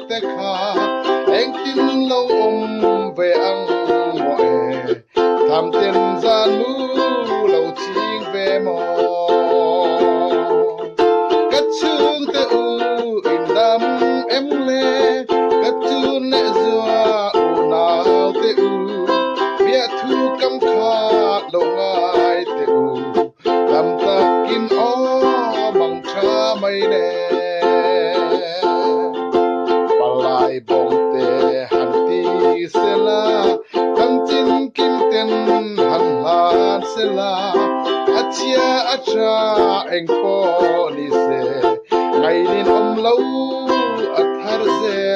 te kha eng tin lo về ang mo tham tiền gian mu lâu ching về mò cắt xương te u in đam em le cắt chun nè zua u nào te u bia thu cam kha lâu ngai te u làm ta kin o bằng cha mây nè palai bong te han ti se la kan chin kim ten han han se la achia acha eng po ni se ngày din om lâu athar ze